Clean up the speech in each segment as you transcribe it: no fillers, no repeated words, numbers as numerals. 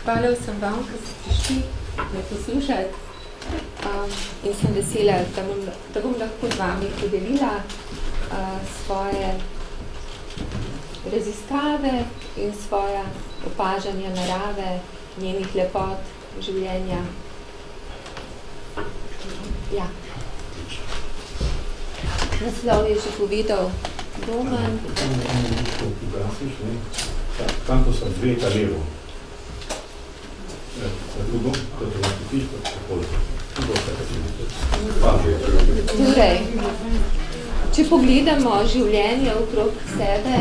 Hvala vsem vam, ki ste prišli me poslušati. In sem vesela, da bom lahko z vami podelila svoje raziskave in svoja opažanja narave, njenih lepot, življenja. Ja. Naslov je že povedal Roman. Tanto sam dveta levo. Torej, če pogledamo življenje okrog sebe,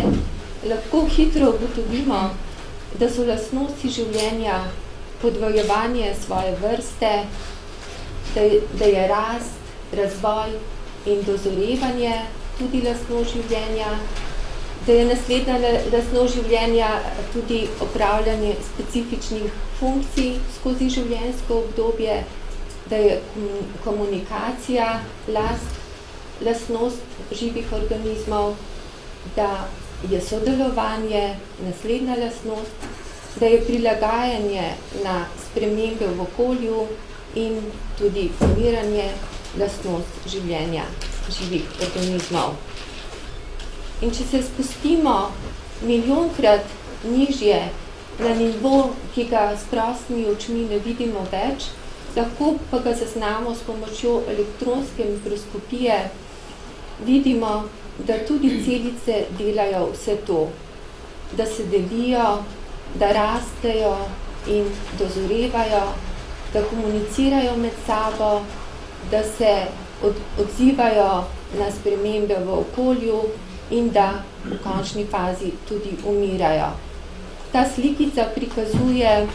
lahko hitro ugotovimo, da so lastnosti življenja podvojevanje svoje vrste, da je rast, razvoj in dozorevanje tudi lastnost življenja, da je naslednja lastnost življenja tudi opravljanje specifičnih funkcij skozi življenjsko obdobje, da je komunikacija lastnost živih organizmov, da je sodelovanje naslednja lastnost, da je prilagajanje na spremembe v okolju in tudi umiranje lastnost življenja živih organizmov. In če se spustimo milijonkrat nižje na nivo, ki ga s prostimi očmi ne vidimo več, lahko pa ga zaznamo s pomočjo elektronske mikroskopije, vidimo, da tudi celice delajo vse to, da se delijo, da rastejo in dozorevajo, da komunicirajo med sabo, da se odzivajo na spremembe v okolju in da v končni fazi tudi umirajo. Ta slikica prikazuje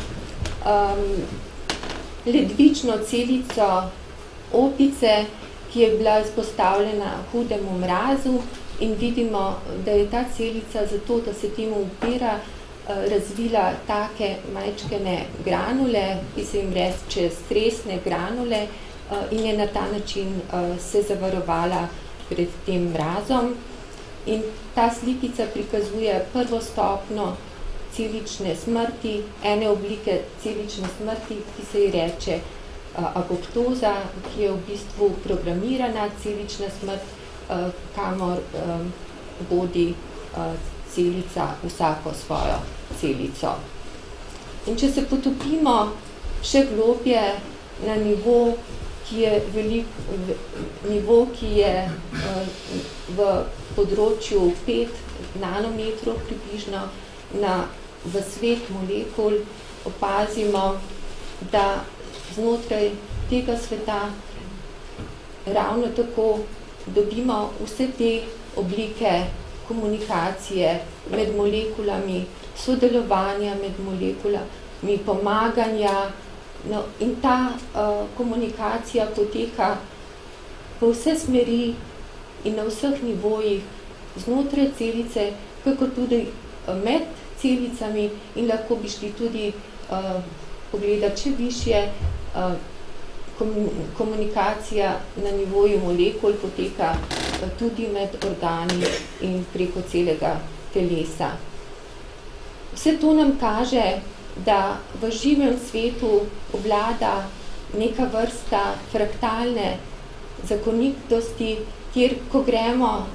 ledvično celico opice, ki je bila izpostavljena hudemu mrazu in vidimo, da je ta celica zato, da se temu upira, razvila take majčkene granule, ki se jim reče stresne granule in je na ta način se zavarovala pred tem mrazom. In ta slikica prikazuje prvo stopnjo celične smrti, ene oblike celične smrti, ki se ji reče apoptoza, ki je v bistvu programirana celična smrt, kamor vodi celica vsako svojo celico. In če se potopimo še globje na nivo, ki je v področju 5 nanometrov približno v svet molekul, opazimo, da znotraj tega sveta ravno tako dobimo vse te oblike komunikacije med molekulami, sodelovanja med molekulami, pomaganja. No, in ta komunikacija poteka po vse smeri in na vseh nivojih znotraj celice, kako tudi med celicami in lahko bi šli tudi pogledati še višje. Komunikacija na nivoju molekul poteka tudi med organi in preko celega telesa. Vse to nam kaže, da v živem svetu obvlada neka vrsta fraktalne zakonitosti, kjer ko gremo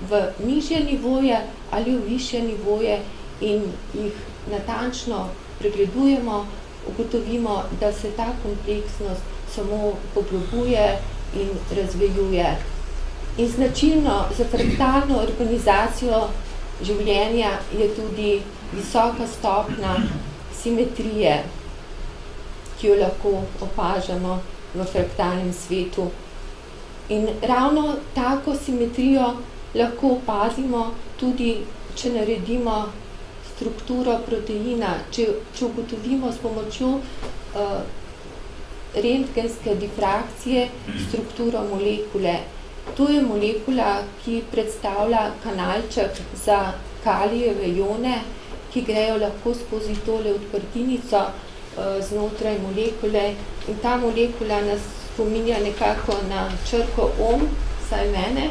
v nižje nivoje ali v višje nivoje in jih natančno pregledujemo, ugotovimo, da se ta kompleksnost samo poglobuje in razvijuje. In značilno za fraktalno organizacijo življenja je tudi visoka stopnja simetrije, ki jo lahko opažamo v fraktalnem svetu. In ravno tako simetrijo lahko opazimo tudi, če naredimo strukturo proteina, če ugotovimo s pomočjo rentgenske difrakcije strukturo molekule. To je molekula, ki predstavlja kanalček za kalijeve ione, ki grejo lahko skozi tole odprtinico znotraj molekule. In ta molekula nas spominja nekako na črko OM, vsaj mene.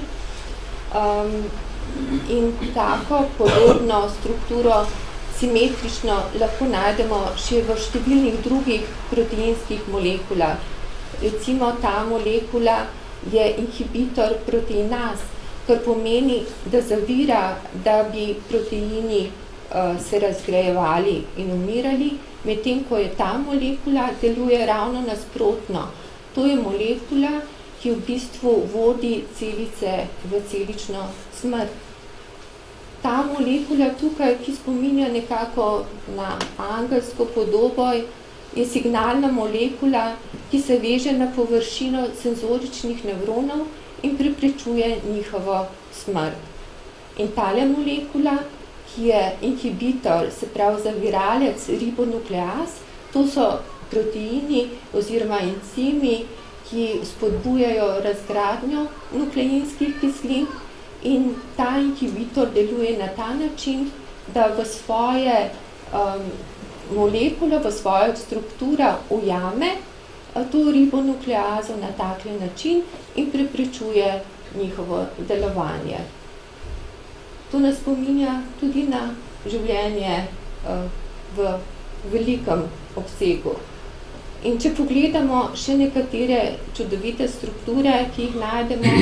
In tako podobno strukturo simetrično lahko najdemo še v številnih drugih proteinskih molekulah. Recimo ta molekula je inhibitor proteinaz, kar pomeni, da zavira, da bi proteini se razgrajevali in umirali, medtem ko je ta molekula deluje ravno nasprotno. To je molekula, ki v bistvu vodi celice v celično smrt. Ta molekula tukaj, ki spominja nekako na angelsko podobo, je signalna molekula, ki se veže na površino senzoričnih nevronov in preprečuje njihovo smrt. In tale molekula, ki je inhibitor, se pravi zaviralec ribonukleaz, to so proteini oziroma encimi, ki spodbujajo razgradnjo nukleinskih kislin, in ta inhibitor deluje na ta način, da v svoje molekulo, v svojo strukturo ujame to ribonukleazo na takle način in preprečuje njihovo delovanje. To nas spominja tudi na življenje v velikem obsegu. In če pogledamo še nekatere čudovite strukture, ki jih najdemo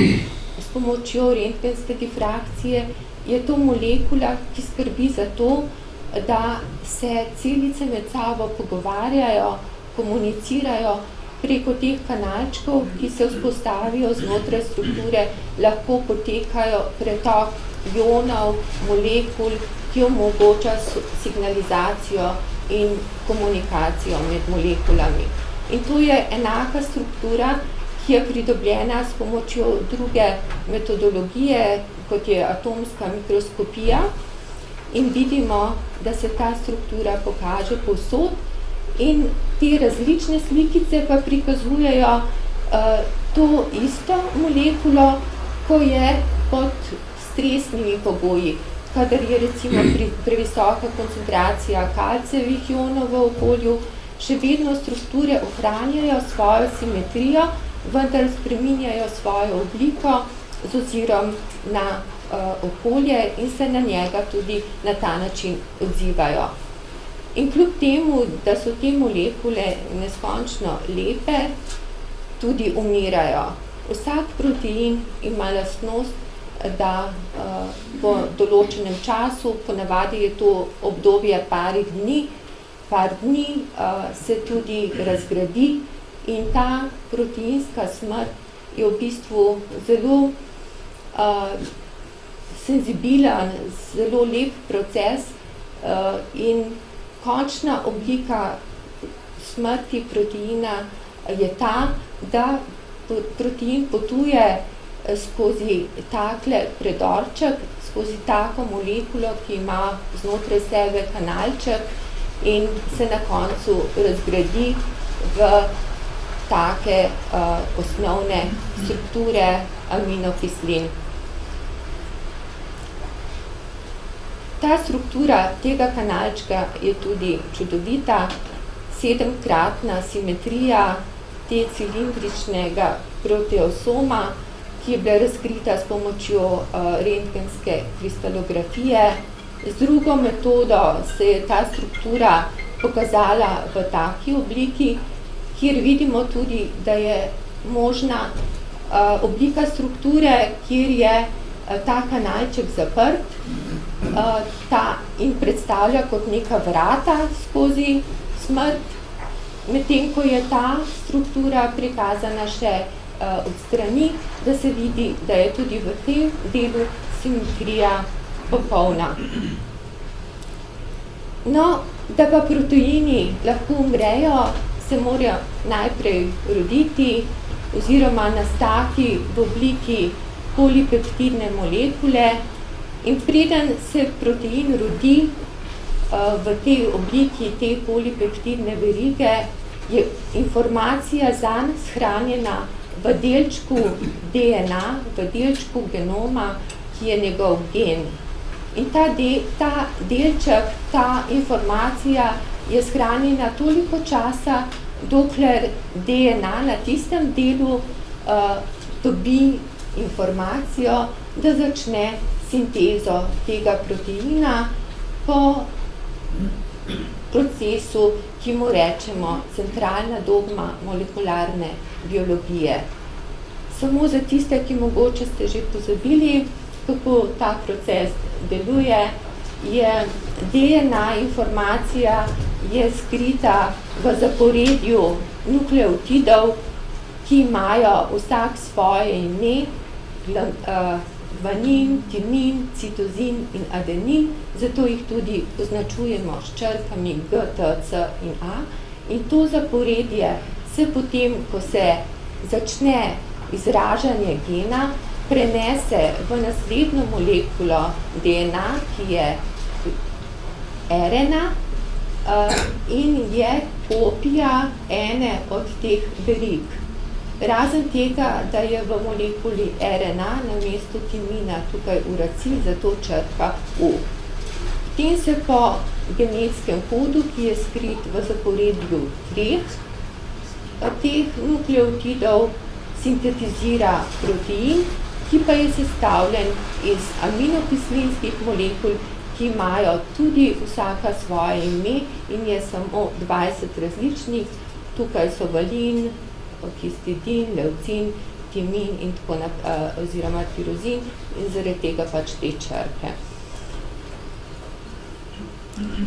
s pomočjo rentgenske difrakcije, je to molekula, ki skrbi za to, da se celice med sabo pogovarjajo, komunicirajo preko teh kanalčkov, ki se vzpostavijo znotraj strukture, lahko potekajo pretok ionov, molekul, ki omogoča signalizacijo in komunikacijo med molekulami. In to je enaka struktura, ki je pridobljena s pomočjo druge metodologije, kot je atomska mikroskopija, in vidimo, da se ta struktura pokaže povsod, in te različne slikice pa prikazujejo to isto molekulo, ko je pod stresnimi pogoji, kadar je recimo previsoka koncentracija kalcijevih ionov v okolju, še vedno strukture ohranjajo svojo simetrijo, vendar spreminjajo svojo obliko z ozirom na okolje in se na njega tudi na ta način odzivajo. In kljub temu, da so te molekule neskončno lepe, tudi umirajo. Vsak protein ima lastnost, da v določenem času, ponavadi je to obdobje par dni, se tudi razgradi, in ta proteinska smrt je v bistvu zelo senzibilen, zelo lep proces, in končna oblika smrti proteina je ta, da protein potuje skozi takle predorček, skozi tako molekulo, ki ima znotraj sebe kanalček in se na koncu razgradi v take osnovne strukture aminokislin. Ta struktura tega kanalčka je tudi čudovita, 7-kratna simetrija te cilindričnega proteosoma, ki je bila razkrita s pomočjo rentgenske kristalografije. Z drugo metodo se je ta struktura pokazala v taki obliki, kjer vidimo tudi, da je možna oblika strukture, kjer je ta kanalček zaprt, in predstavlja kot neka vrata skozi smrt, medtem ko je ta struktura prikazana še od strani, da se vidi, da je tudi v tem delu simetrija popolna. No, da pa proteini lahko umrejo, se morajo najprej roditi oziroma nastati v obliki polipeptidne molekule, in preden se protein rodi v tej obliki te polipeptidne verige, je informacija zanj shranjena v delčku DNA, v delčku genoma, ki je njegov gen. In ta delček, ta informacija je shranjena toliko časa, dokler DNA na tistem delu dobi informacijo, da začne sintezo tega proteina po procesu, ki mu rečemo centralna dogma molekularne biologije. Samo za tiste, ki mogoče ste že pozabili, kako ta proces deluje, je DNA informacija je skrita v zaporedju nukleotidov, ki imajo vsak svoje ime, gvanin, timin, citozin in adenin, zato jih tudi označujemo s črkami G, T, C in A. In to zaporedje se potem, ko se začne izražanje gena, prenese v naslednjo molekulo DNA, ki je RNA in je kopija ene od teh verig. Razen tega, da je v molekuli RNA na mestu timina tukaj uracil, zato črka U. Potem se po genetskem kodu, ki je skrit v zaporedju 3 teh nukleotidov, sintetizira protein, ki pa je sestavljen iz aminokislinskih molekul, ki imajo tudi vsaka svoje ime in je samo 20 različnih. Tukaj so valin, histidin, leucin, timin in tako oziroma tirozin in zaradi tega pač te črke.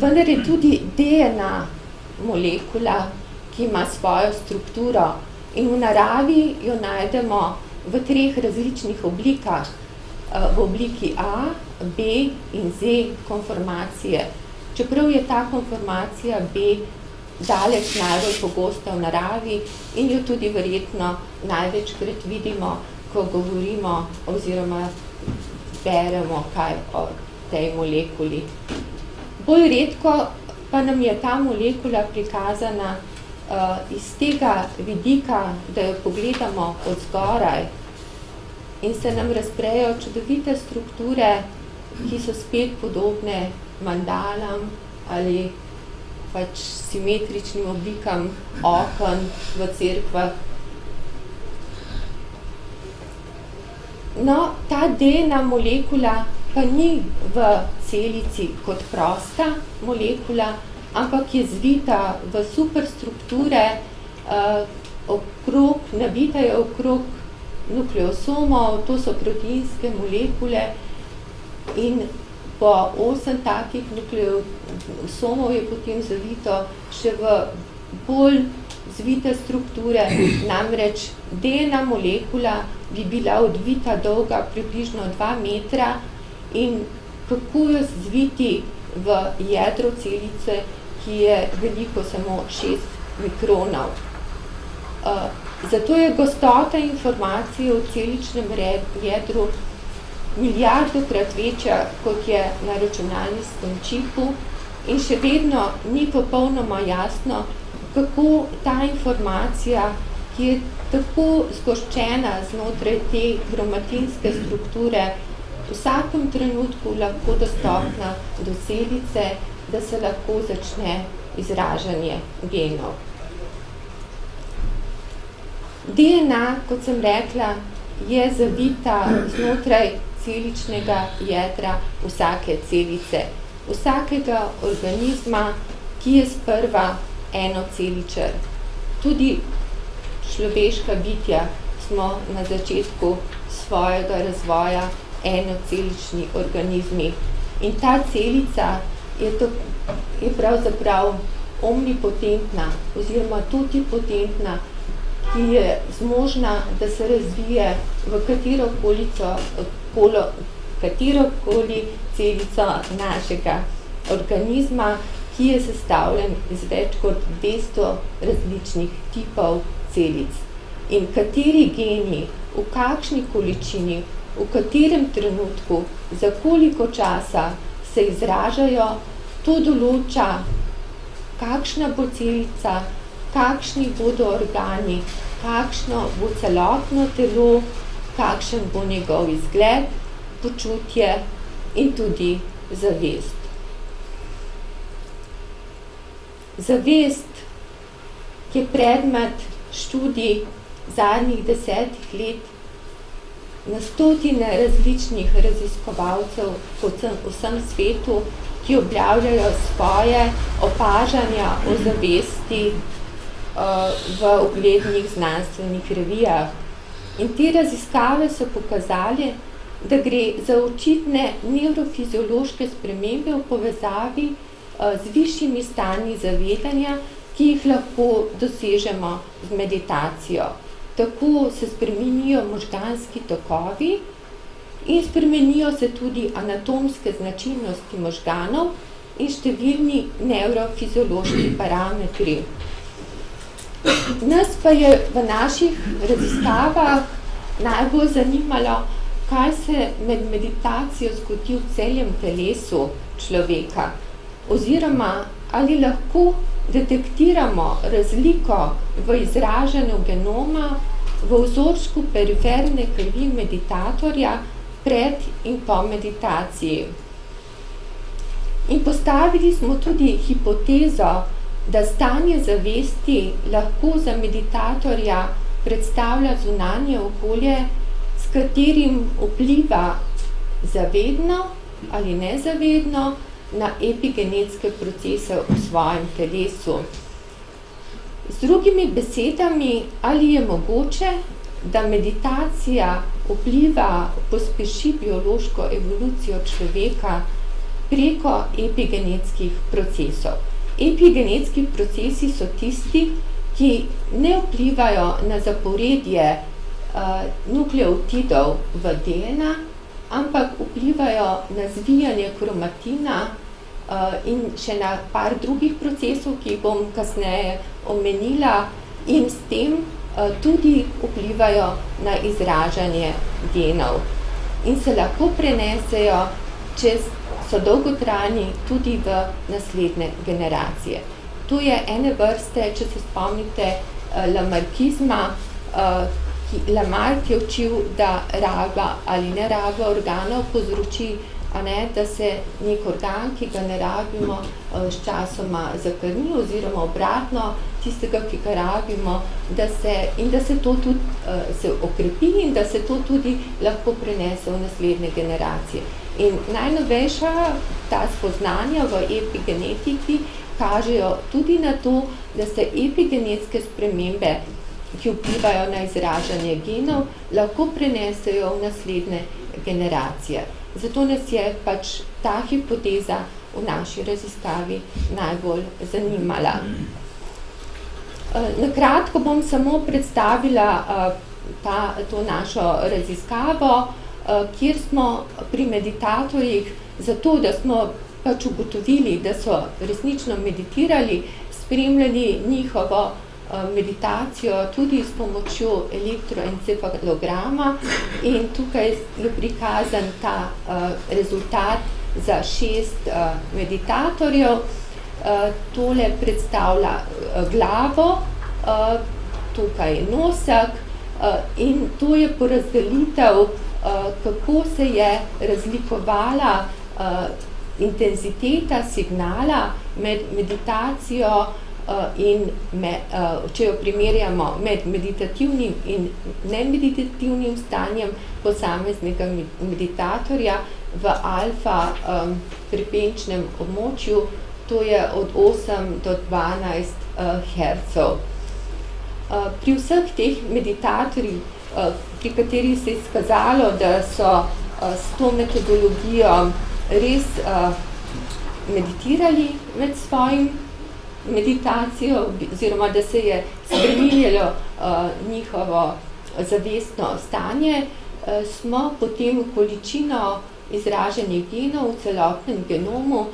Vendar je tudi DNA molekula, ki ima svojo strukturo in v naravi jo najdemo v 3 različnih oblikah, v obliki A, B in Z konformacije. Čeprav je ta konformacija B daleč najbolj pogosta v naravi in jo tudi verjetno največkrat vidimo, ko govorimo oziroma beremo kaj o tej molekuli. Bolj redko pa nam je ta molekula prikazana iz tega vidika, da jo pogledamo od zgoraj in se nam razprejo čudovite strukture, ki so spet podobne mandalam ali pač simetričnim oblikam oken v cerkvah. No, ta DNA molekula pa ni v celici kot prosta molekula, ampak je zvita v superstrukture, nabita je okrog nukleosomov, to so proteinske molekule in po 8 takih nukleosomov je potem zavito še v bolj zvite strukture, namreč DNA molekula bi bila odvita dolga približno 2 metra in kako jo zviti v jedro celice, ki je veliko samo 6 mikronov. Zato je gostota informacije v celičnem jedru milijardokrat večja, kot je na računalniškem čipu in še vedno ni popolnoma jasno, kako ta informacija, ki je tako zgoščena znotraj te kromatinske strukture, v vsakem trenutku lahko dostopna do celice, da se lahko začne izražanje genov. DNA, kot sem rekla, je zavita znotraj celičnega jedra vsake celice, vsakega organizma, ki je sprva enoceličar. Tudi človeška bitja smo na začetku svojega razvoja enocelični organizmi. In ta celica je pravzaprav omnipotentna oziroma totipotentna, ki je zmožna, da se razvije v katerokoli celico našega organizma, ki je sestavljen iz več kot 200 različnih tipov celic. In kateri geni, v kakšni količini, v katerem trenutku, za koliko časa se izražajo, to določa, kakšna bo celica, kakšni bodo organi, kakšno bo celotno telo, kakšen bo njegov izgled, počutje in tudi zavest. Zavest, ki je predmet študij zadnjih 10 let na stotine različnih raziskovalcev po vsem svetu, ki objavljajo svoje opažanja o zavesti v uglednih znanstvenih revijah. In te raziskave so pokazali, da gre za očitne nevrofiziološke spremembe v povezavi z višjimi stanji zavedanja, ki jih lahko dosežemo z meditacijo. Tako se spremenijo možganski tokovi in spremenijo se tudi anatomske značilnosti možganov in številni nevrofiziološki parametri. Nas pa je v naših raziskavah najbolj zanimalo, kaj se med meditacijo zgodi v celem telesu človeka, oziroma ali lahko detektiramo razliko v izražanju genoma v vzorčku periferne krvi meditatorja pred in po meditaciji. In postavili smo tudi hipotezo, da stanje zavesti lahko za meditatorja predstavlja zunanje okolje, s katerim vpliva zavedno ali nezavedno na epigenetske procese v svojem telesu. Z drugimi besedami, ali je mogoče, da meditacija vpliva, pospeši biološko evolucijo človeka preko epigenetskih procesov. Epigenetski procesi so tisti, ki ne vplivajo na zaporedje nukleotidov v DNA, ampak vplivajo na zvijanje kromatina in še na par drugih procesov, ki jih bom kasneje omenila, in s tem tudi vplivajo na izražanje genov. In se lahko prenesejo, če so dolgotrajni, tudi v naslednje generacije. To je ene vrste, če se spomnite, lamarkizma, Lamarck je učil, da raba ali ne raba organov povzroči, da se nek organ, ki ga ne rabimo, s časoma zakrni, oziroma obratno, tistega, ki ga rabimo, da se to tudi se okrepi in da se to tudi lahko prenese v naslednje generacije. In najnovejša ta spoznanja v epigenetiki kažejo tudi na to, da se epigenetske spremembe, ki vplivajo na izražanje genov, lahko prenesejo v naslednje generacije. Zato nas je pač ta hipoteza v naši raziskavi najbolj zanimala. Na kratko bom samo predstavila to našo raziskavo, kjer smo pri meditatorjih, zato da smo pač ugotovili, da so resnično meditirali, spremljali njihovo meditacijo tudi s pomočjo elektroencefalograma, in tukaj je prikazan ta rezultat za 6 meditatorjev. Tole predstavlja glavo, tukaj nosek, in to je porazdelitev, kako se je razlikovala intenziteta signala med meditacijo in če jo primerjamo med meditativnim in nemeditativnim stanjem posameznega meditatorja v alfa frekvenčnem območju, to je od 8 do 12 hercov. Pri vseh teh meditatorjih, pri katerih se je izkazalo, da so s to metodologijo res meditirali med svojim meditacijo, oziroma da se je spreminjalo njihovo zavestno stanje, smo potem količino izraženih genov v celotnem genomu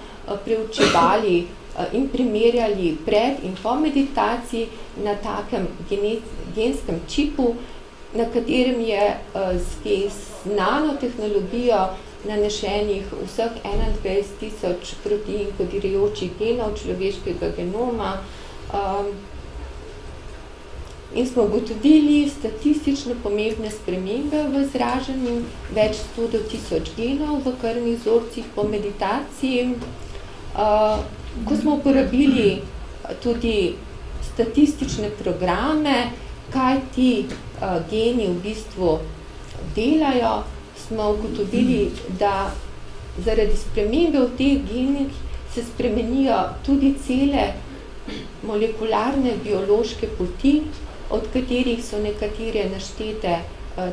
preučevali in primerjali pred in po meditaciji na takem genskem čipu, na katerem je z nanotehnologijo nanešenih vseh 21,000 protein kodirajočih genov človeškega genoma, in smo ugotovili statistično pomembne spremembe v izražanju več 100 do 1000 genov v krvnih vzorcih po meditaciji. Ko smo uporabili tudi statistične programe, kaj ti geni v bistvu delajo, smo ugotovili, da zaradi spremembe v teh genih se spremenijo tudi cele molekularne biološke poti, od katerih so nekatere naštete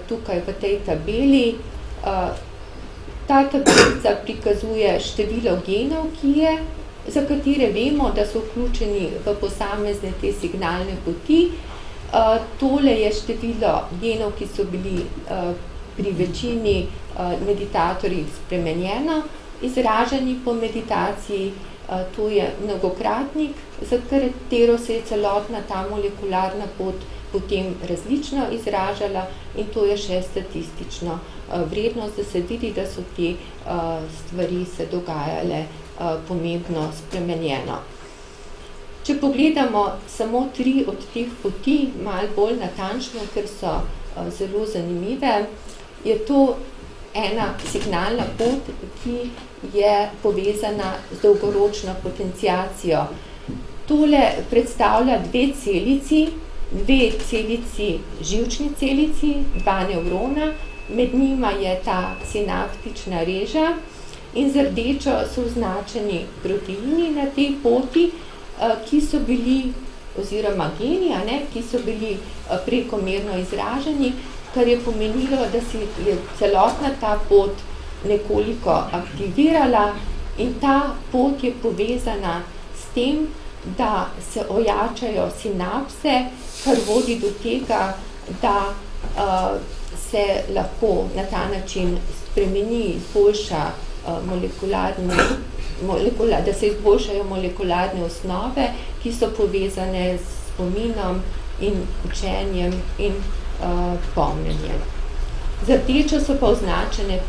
tukaj v tej tabeli. Ta tabelica prikazuje število genov, za katere vemo, da so vključeni v posamezne te signalne poti. Tole je število genov, ki so bili pri večini meditatorjih spremenjeno, izraženi po meditaciji. To je mnogokratnik, za katero se je celotna ta molekularna pot potem različno izražala in to je še statistično vrednost, da se vidi, da so te stvari se dogajale pomembno spremenjeno. Če pogledamo samo 3 od teh poti, malo bolj natančno, ker so zelo zanimive, je to ena signalna pot, ki je povezana z dolgoročno potenciacijo. Tole predstavlja 2 celici, 2 celici, živčni celici, 2 nevrona, med njima je ta sinaptična reža in z rdečo so označeni proteini na tej poti, ki so bili, oziroma geni, ki so bili prekomerno izraženi, kar je pomenilo, da se je celotna ta pot nekoliko aktivirala in ta pot je povezana s tem, da se ojačajo sinapse, kar vodi do tega, da se lahko na ta način spremeni, izboljša da se izboljšajo molekularne osnove, ki so povezane s spominom in učenjem in pomnjenjem. Z rdečo so pa označene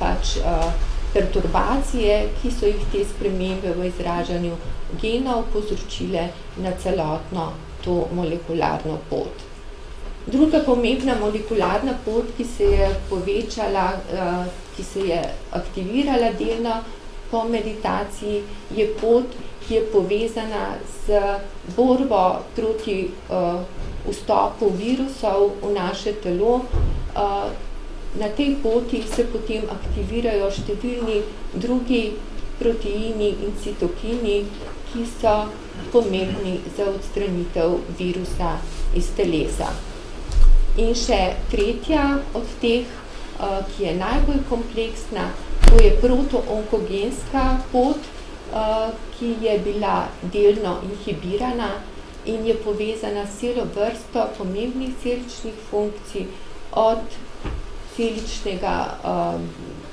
perturbacije, ki so jih te spremembe v izražanju genov povzročile na celotno to molekularno pot. Druga pomembna molekularna pot, ki se je povečala, ki se je aktivirala delno po meditaciji, je pot, ki je povezana z borbo proti vstopu virusov v naše telo. Na tej poti se potem aktivirajo številni drugi proteini in citokini, ki so pomembni za odstranitev virusa iz telesa. In še tretja od teh, ki je najbolj kompleksna, to je protoonkogenska pot, ki je bila delno inhibirana in je povezana s celo vrsto pomembnih celičnih funkcij, od celičnega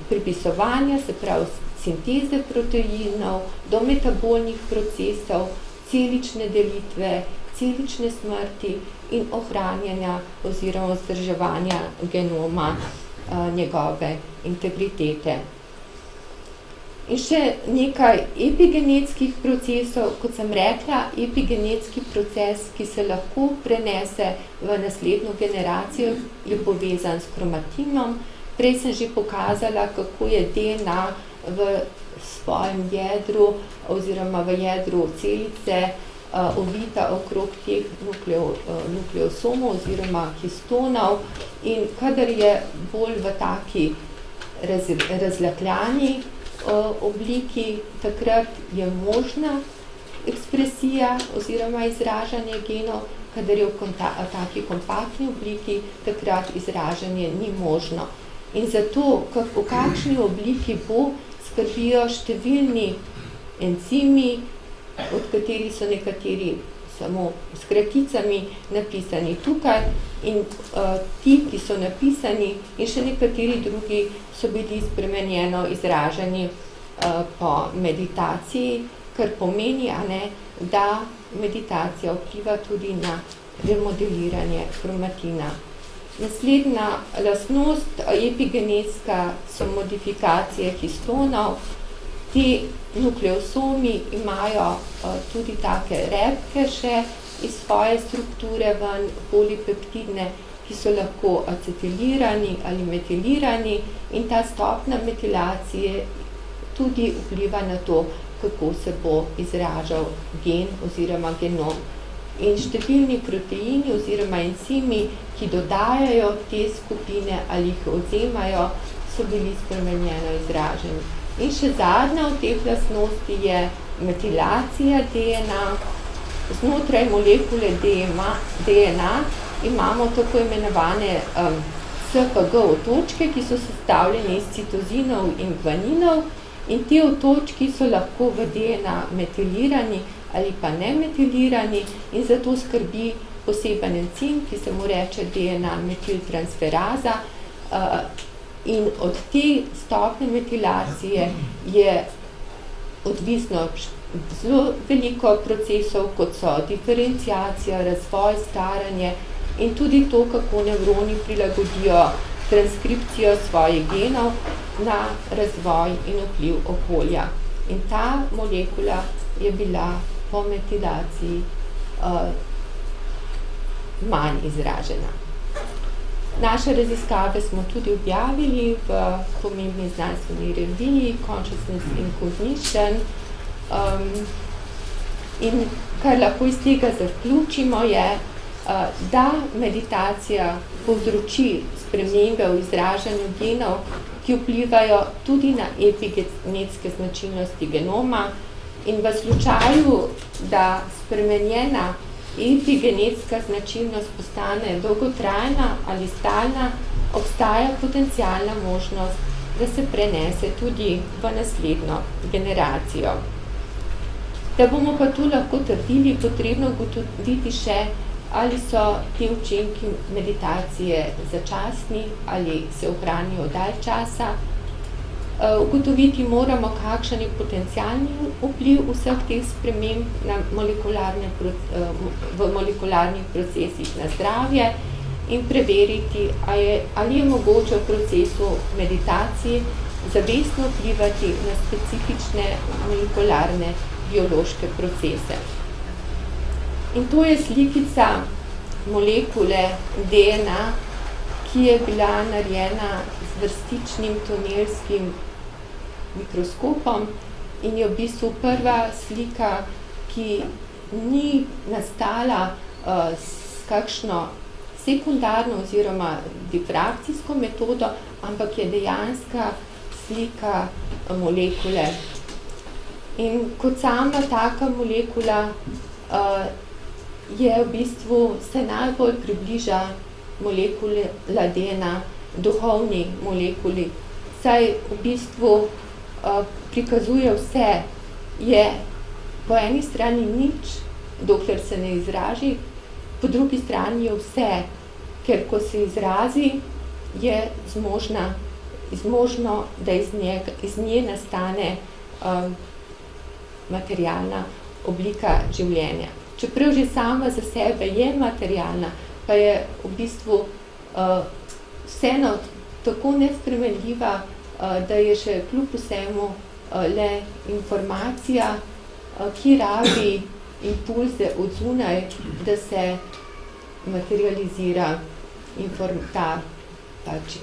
pripisovanja, se pravi sinteze proteinov, do metabolnih procesov, celične delitve, celične smrti in ohranjanja oziroma vzdrževanja genoma, njegove integritete. In še nekaj epigenetskih procesov. Kot sem rekla, epigenetski proces, ki se lahko prenese v naslednjo generacijo, je povezan s kromatinom. Prej sem že pokazala, kako je DNA v svojem jedru oziroma v jedru celice ovita okrog teh nukleosomov oziroma histonov in kadar je bolj v taki razlakljani obliki, takrat je možna ekspresija oziroma izražanje genov, kadar je v taki kompaktni obliki, takrat izražanje ni možno. In zato, v kakšni obliki bo, skrbijo številni encimi, od katerih so nekateri samo s kraticami napisani tukaj in ti, ki so napisani in še nekateri drugi so bili spremenjeno izraženi po meditaciji, kar pomeni, da meditacija vpliva tudi na remodeliranje kromatina. Naslednja lastnost epigenetska so modifikacije histonov. Ti nukleosomi imajo tudi take repke še iz svoje strukture ven, polipeptidne, ki so lahko acetilirani ali metilirani in ta stopnja metilacije tudi vpliva na to, kako se bo izražal gen oziroma genom. In številni proteini oziroma encimi, ki dodajajo te skupine ali jih odvzemajo, so bili spremenjeno izraženi. In še zadnja od teh lastnosti je metilacija DNA. Znotraj molekule DNA imamo tako imenovane SHG otočke, ki so sestavljene iz citozinov in guaninov, in te otočki so lahko v DNA metilirani ali pa nemetilirani, in zato skrbi poseben encim, ki se mu reče DNA metiltransferaza, in od te stopnje metilacije je odvisno zelo veliko procesov, kot so diferenciacija, razvoj, staranje in tudi to, kako nevroni prilagodijo transkripcijo svojih genov na razvoj in vpliv okolja. In ta molekula je bila po metilaciji manj izražena. Naše raziskave smo tudi objavili v pomembni znanstveni reviji Consciousness and Cognition, in kar lahko iz tega zaključimo je, da meditacija povzroči spremembe v izražanju genov, ki vplivajo tudi na epigenetske značilnosti genoma, in v slučaju, da spremenjena epigenetska značilnost postane dolgotrajna ali stalna, obstaja potencialna možnost, da se prenese tudi v naslednjo generacijo. Da bomo pa tu lahko trdili, potrebno ugotoviti še, ali so te učinki meditacije začasni ali se ohranijo dalj časa. Ugotoviti moramo, kakšen je potencialni vpliv vseh teh sprememb na v molekularnih procesih na zdravje in preveriti, ali je mogoče v procesu meditacije zavestno vplivati na specifične molekularne biološke procese. In to je slikica molekule DNA, ki je bila narejena z vrstičnim tunelskim mikroskopom in je v bistvu prva slika, ki ni nastala s kakšno sekundarno oziroma difrakcijsko metodo, ampak je dejanska slika molekule. In kot sama taka molekula je v bistvu se najbolj približa molekula DNA duhovni molekuli, saj v bistvu prikazuje vse, je po eni strani nič, dokler se ne izraži, po drugi strani je vse, ker ko se izrazi, je zmožno, da iz nje nastane materialna oblika življenja. Čeprav že sama za sebe je materialna, pa je v bistvu vseeno tako nespremenljiva, da je še kljub vsemu le informacija, ki rabi impulze od zunaj, da se materializira ta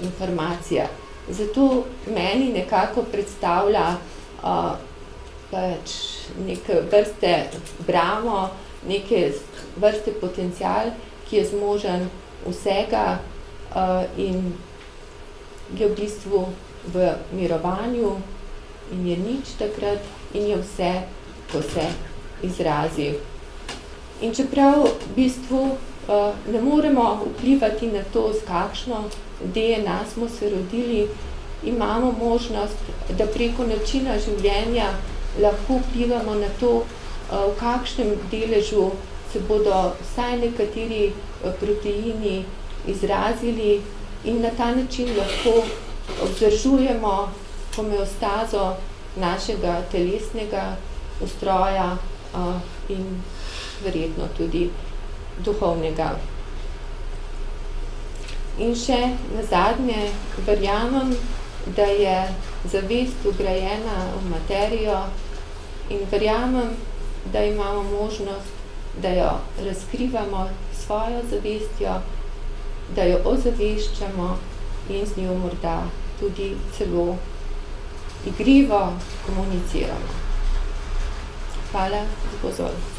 informacija. Zato meni nekako predstavlja neke vrste bramo, neke vrste potencial, ki je zmožen vsega in je v bistvu v mirovanju in je nič takrat in je vse, ko se izrazi. In čeprav v bistvu ne moremo vplivati na to, s kakšno DNA smo se rodili, imamo možnost, da preko načina življenja lahko vplivamo na to, v kakšnem deležu se bodo vsaj nekateri proteini izrazili in na ta način lahko vzdržujemo homeostazo našega telesnega ustroja in verjetno tudi duhovnega. In še nazadnje verjamem, da je zavest vgrajena v materijo in verjamem, da imamo možnost, da jo razkrivamo svojo zavestjo, da jo ozaveščamo in z njo morda tudi celo igrivo komuniciramo. Hvala za pozornost.